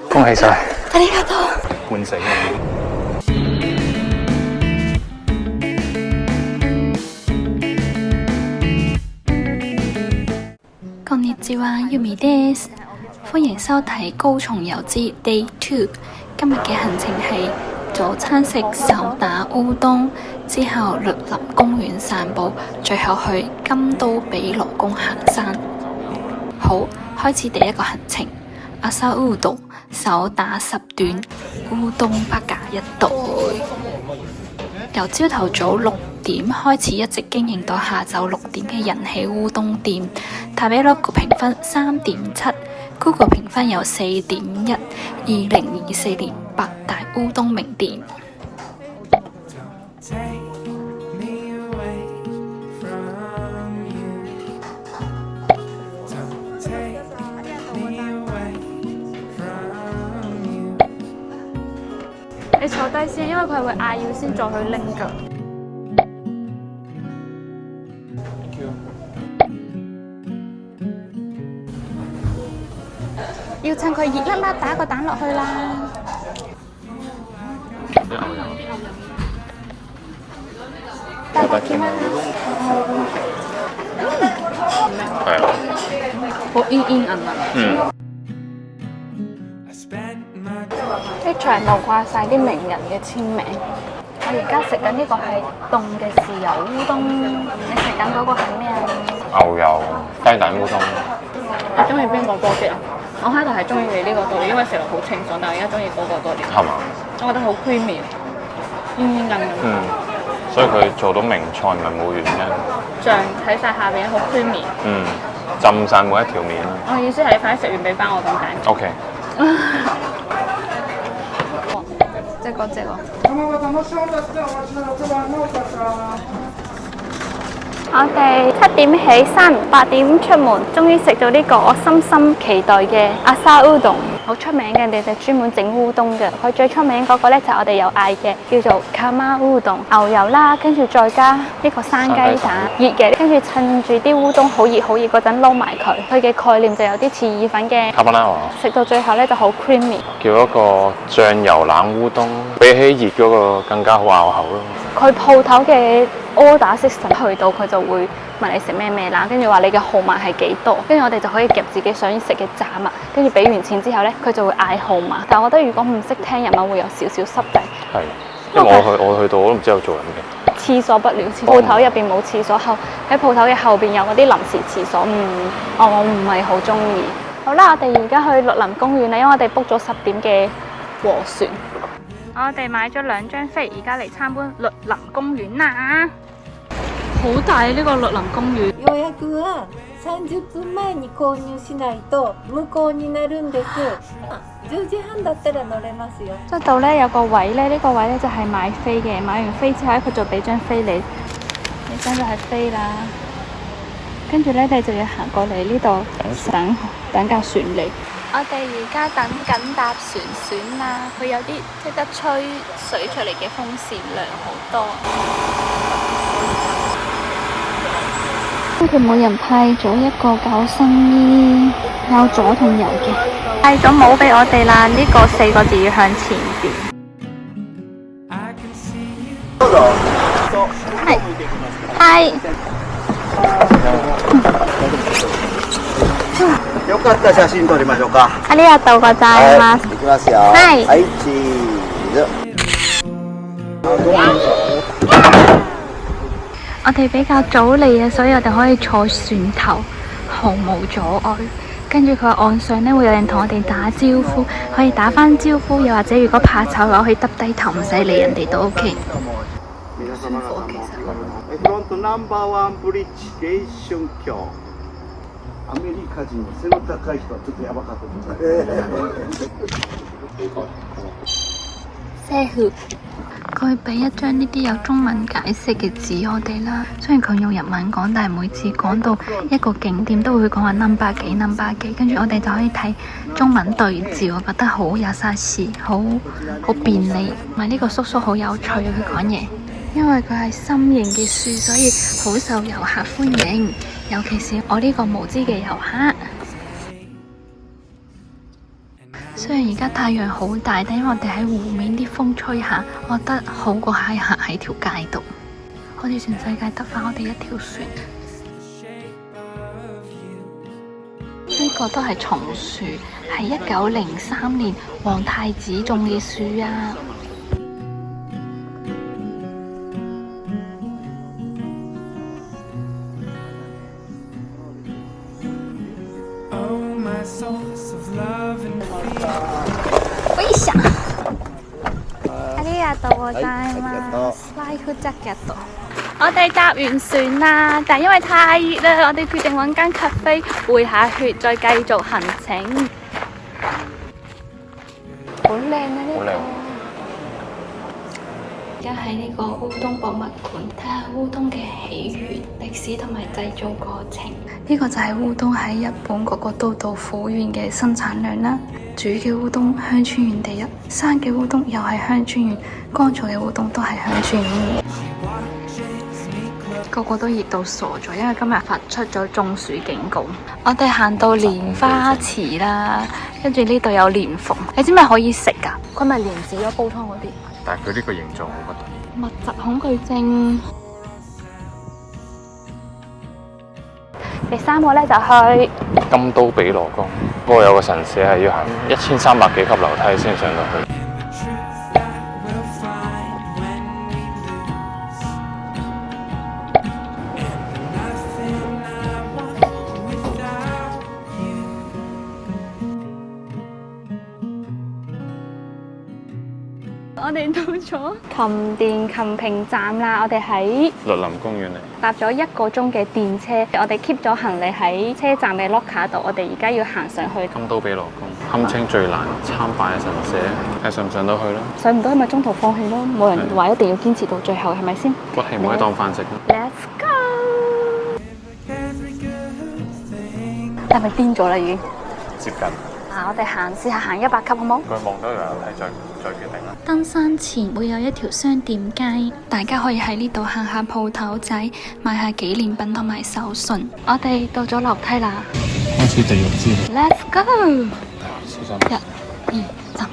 恭喜晒！ありがとう。半死こんにちは，Yumiです。歡迎收睇高松遊之 Day 2。今日嘅行程係早餐食手打烏冬，之後栗林公園散步，最後去金都比羅宮行山。好，開始第一個行程。阿沙烏冬手打10段，烏冬八格一袋。由朝頭早6點開始，一直經營到下晝6點嘅人氣烏冬店。塔比樂個評分3.7，Google 評分有4.1，2024年8大烏冬名店。你坐低先，因為佢係會嗌要先再去拎㗎。要趁佢熱辣辣打個蛋落去啦。大個啲嗎？係啊，好煙煙韌韌。啲牆度掛晒啲名人嘅簽名。我而家食緊呢個係凍嘅豉油烏冬，你食緊嗰個係咩啊？牛油雞蛋烏冬。你中意邊個多啲啊？我開頭係中意你呢個多啲，因為食落好清爽，但係而家中意嗰個多啲。係嘛？我覺得好 creamy，煙煙韌韌。所以佢做到名菜唔係冇原因。醬喺晒下邊好 creamy。浸晒每一條面啦。我意思係你快啲食完俾翻我咁解。OK。即係嗰隻喎。我哋7點起身，8點出門，終於食到呢個我深深期待嘅阿沙烏冬，好出名嘅，人哋就專門整烏冬嘅。佢最出名嗰個咧就係我哋有嗌嘅，叫做卡瑪烏冬，牛油啦，跟住再加呢個生雞蛋，熱嘅，跟住趁住啲烏冬好熱嗰陣撈埋佢。佢嘅概念就有啲似意粉嘅，卡巴拉食到最後咧就好 creamy。叫一個醬油冷烏冬，比起熱嗰個更加好咬口咯。佢鋪頭嘅order system 去到佢就會問你食咩啦，跟住話你嘅號碼係幾多，跟住我哋就可以夾自己想食嘅炸物，跟住俾完錢之後咧，佢就會嗌號碼。但係我覺得如果唔識聽日文會有少少濕滯。係，因為我去到我都唔知有做緊嘅。廁所不了，鋪頭入邊冇廁所，喺鋪頭嘅後邊有嗰啲臨時廁所，我唔係好中意。好啦，我哋而家去栗林公園啦，因為我哋 book 咗10點嘅和船。我哋買咗2張飛，而家嚟參觀栗林公園啦。好大呢個栗林公園。予約は30分前に購入しないと無効になるんです。10時半だったら乗れますよ。即係度咧有個位咧，呢個位咧就係買飛嘅，買完飛之後佢就俾張飛你，呢張就係飛啦。跟住咧你就要行過嚟呢度等架船嚟。我哋而家等緊搭船啦，佢有啲識得吹水出嚟嘅風扇涼好多。佢每人派咗一個救生衣，有左同右嘅。派咗帽俾我哋啦，呢個4個字要向前邊。係。よかったら写真撮りましょうか。ありがとうございます。いきますよ。はい。はい、チーズ。我哋比較早嚟啊，所以我哋可以坐船頭，毫無阻礙。跟住佢岸上咧會有人同我哋打招呼，可以打返招呼，又或者如果怕醜嘅話，可以耷低頭唔使理人哋都 OK。フロントナンバー1ブリッジゲーション橋。アメリカ人の背の高い人はちょっとやばかったですね。佢俾一張呢啲有中文解釋嘅紙我哋啦，雖然佢用日文講，但係每次講到一個景點都會講話 number 幾，跟住我哋就可以睇中文對照，我覺得好優し，好便利。同埋呢個叔叔好有趣，佢講嘢，因為佢係心形嘅樹，所以好受遊客歡迎，尤其是我呢個無知嘅遊客。雖然而家太陽好大，但因為我哋喺湖面啲風吹下，我覺得好過喺行喺條街度。好似全世界得返我哋一條船。呢個都係松樹，係1903年皇太子種嘅樹啊！喂呀！ありがとうございます。ライフジャケット。我哋搭完船啦，但因為太熱啦，我哋決定揾間咖啡回下血，再繼續行程。好靚啊！呢個。而家喺呢個烏冬博物館睇下烏冬嘅起源、歷史同埋製造過程。呢個就係烏冬喺日本嗰個都道府縣嘅生產量啦。煮嘅烏冬香川縣第一，生嘅烏冬又係香川縣，乾燥嘅烏冬都係香川縣。個個都熱到傻咗，因為今日發出咗中暑警告。我哋行到蓮花池啦，跟住呢度有蓮蓬，你知唔知可以食㗎？佢咪蓮子咯，煲湯嗰啲。但係佢呢個形狀好不同。密集恐懼症。第3個咧就去金都比羅宮，嗰個有個神社係要行1300幾級樓梯先上到去。我哋到咗琴電琴平站啦，我哋喺栗林公園嚟。搭咗1個鐘嘅電車，我哋 keep 咗行李喺車站嘅 locker 度，我哋而家要行上去。金都比羅宮堪稱最難參拜嘅神社，睇上唔上到去咯？上唔到咪中途放棄咯，冇人話一定要堅持到最後，係咪先？骨氣唔可以當飯食。Let's go！ 係咪癲咗啦已經？接近。我哋試下行100級好冇？佢望到有樓梯再決定啦。登山前會有一條商店街，大家可以喺呢度行下鋪頭仔，買下紀念品同埋手信。我哋到咗樓梯啦，開始地獄之路。 Let's go！ 小心。 1、2、3。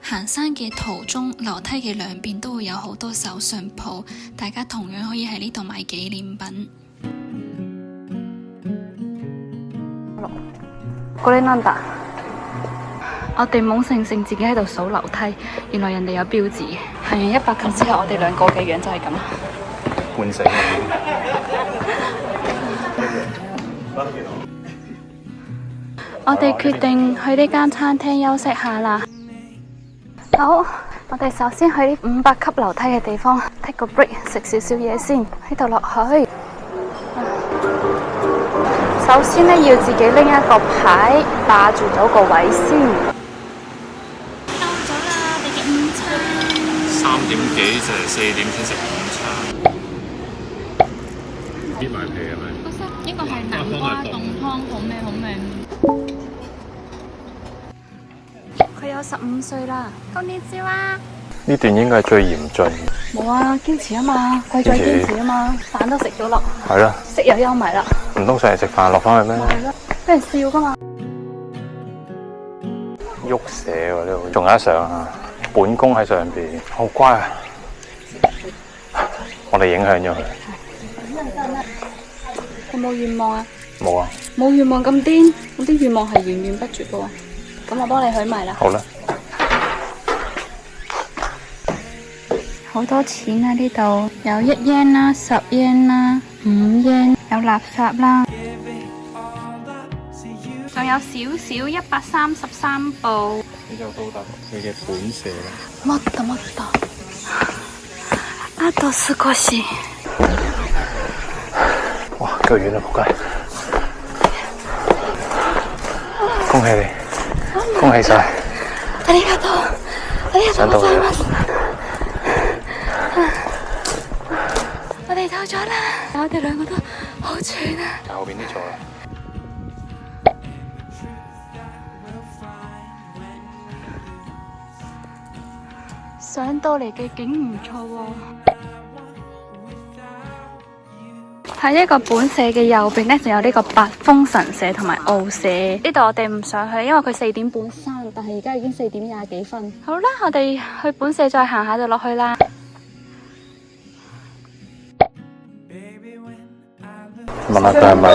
行山嘅途中，樓梯嘅兩邊都會有好多手信鋪，大家同樣可以喺呢度買紀念品。これなんだ？我哋懵盛盛自己喺度數樓梯，原來人哋有標誌。行完100級之後，我哋兩個嘅樣就係咁。半死。我哋決定去呢間餐廳休息下啦。好，我哋首先去呢500級樓梯嘅地方 take 個 break， 食少少嘢先，喺度落去。首先呢，要自己拎一個牌霸住咗個位先。到咗啦，我哋嘅午餐。 3點幾就係4點先食午餐。搣埋皮係咪？呢個係南瓜凍湯，好味好味。佢有15歲啦，こんにちは。呢段應該係最嚴峻。冇啊，堅持啊嘛，貴在堅持啊嘛，飯都食咗落，係啦。食又休埋啦。唔通上嚟食飯落翻去咩？係咯，俾人笑噶嘛。喐蛇喎呢度，仲有得上啊！本宮喺上邊，好乖啊！我哋影響咗佢。有冇願望啊？冇啊。冇願望咁癲，我啲願望係源源不絕噶喎。咁我幫你許埋啦。好啦。好多錢啊！呢度有1 yen 啦、10 yen 啦、5 yen，有垃圾啦，仲有少少133步。呢就到達佢嘅本社啦。もっともっと。あと少し。哇，夠遠啦，仆街！恭喜你，恭喜晒！ありがとう。ありがとうございます。我哋到咗啦，我哋兩個都好喘啊！後邊啲座啦。上到嚟嘅景唔錯喎。喺呢個本社嘅右邊呢，就有呢個八峰神社同埋奧社。呢度我哋唔上去，因為佢4點半閂，但係而家已經4點20幾分。好啦，我哋去本社再行下就落去啦。問下佢係咪？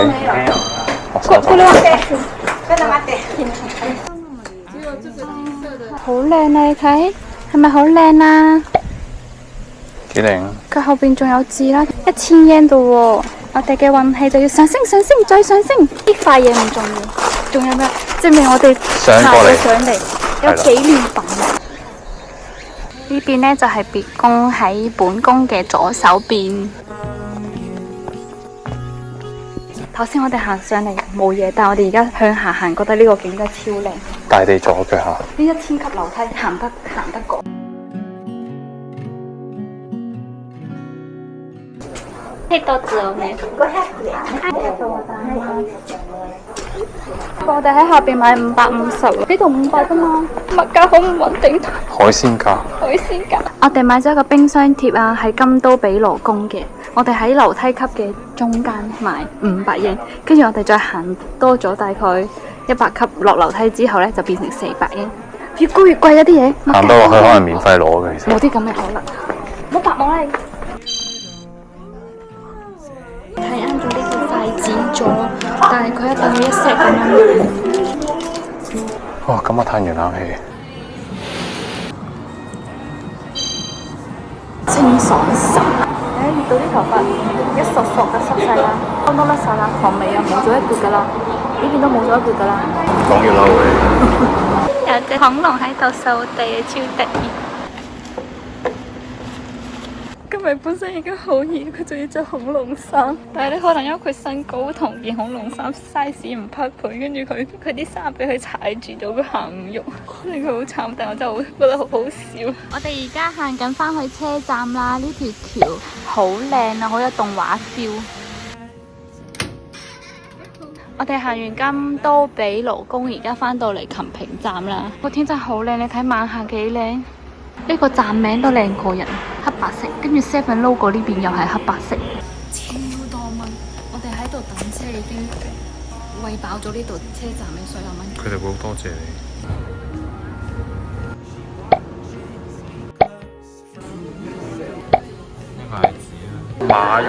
好靚啊！你睇係咪好靚啊？幾靚啊！佢後邊仲有字啦，1000 yen 度喎。我哋嘅運氣就要上升、上升、再上升。呢塊嘢唔重要，仲有咩？證明我哋上過嚟上嚟有紀念品。呢邊呢就係別宮，喺本宮嘅左手邊。頭先我哋行上嚟冇嘢，但係我哋而家向下行，覺得呢個景真係超靚。大地左腳下。呢1000級樓梯行得過。我哋喺下邊買550，呢度500啫嘛，物價好唔穩定。海鮮價。海鮮價。我哋買咗一個冰箱貼啊，係金都比羅宮嘅。我哋喺樓梯級嘅中間買500 yen，跟住我哋再行多咗大概100級落樓梯之後呢，就變成400 yen。越高越貴啊啲嘢。行多落去可能免費攞嘅，其實。冇啲咁嘅可能。冇白網啦！睇啱咗呢個筷子咗，但係佢一定要一 set 咁樣。哇！咁我嘆完冷氣。清爽神！熱到啲頭髮一索索嘅濕晒啦，剛剛甩晒啦，旁尾又冇咗一橛噶啦，呢邊都冇咗一橛噶啦。講完啦會。有隻恐龍喺度掃地，超得意。今日本身已經好熱，佢仲要着恐龍衫。但係咧，可能因為佢身高同件恐龍衫 size 唔匹配，跟住佢啲衫俾佢踩住咗，佢行唔喐，令佢好慘。但係我真係好覺得好好笑。我哋而家行緊翻去車站啦，呢條橋好靚啊，好有動畫 feel。我哋行完金都比羅宮，而家翻到嚟琴平站啦。個天真係好靚，你睇晚霞幾靚。呢個站名都靚過人，黑白色，跟住 Seven logo 呢邊又係黑白色。超多蚊，我哋喺度等車已經餵飽咗呢度車站嘅所有蚊。佢哋會好多謝你。呢個係馬肉